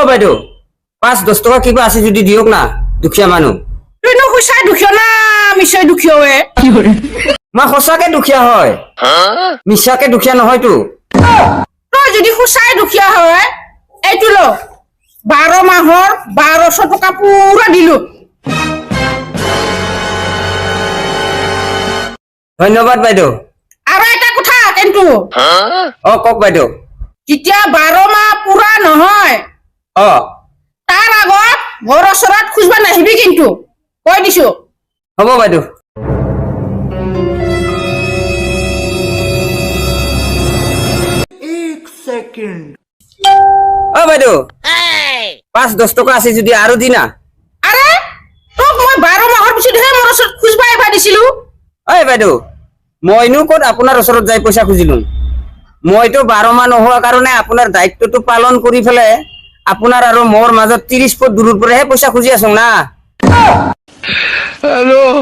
বাইদেউ 5-10 টকা কিবা আছে যদি দিয়ক না দুখীয়া মানুহ তুই নো খুচাই দুখিয়া না মিছাই দুখিয়া হে মই সঁচাকে দুখীয়া হয় মিছাকে দুখীয়া নহয়তো তই যদি খুচাই দুখিয়া হয় এইটো ল 12 মাহৰ 1200 টকা পুৰা দিলো ধন্যবাদ বাইদেউ আৰু এটা কথা কিন্তু কওক বাইদেউ যেতিয়া 12 মাহ পুৰা নহয় তাৰ আগত ঘৰ ওচৰত খুজবা নাহিবি কিন্তু কৈ দিছো হ'ব বাইদেউ বাইদেউ 5-10 টকা আছে যদি আৰু দিনা আৰে তোক মই 12 মাহৰ পিছতহে মোৰ ওচৰত খুজবা আহিবা দিছিলো বাইদেউ মইনো ক'ত আপোনাৰ ওচৰত যাই পইচা খুজিলো মইতো 12 মাহ নোহোৱা কাৰণে আপোনাৰ দায়িত্বটো পালন কৰি ফেলে আপোনাৰ আৰু মোৰ মাজত 30 ফুট দূৰৰ পৰাহে পইচা খুজি আছো না হেল্ল'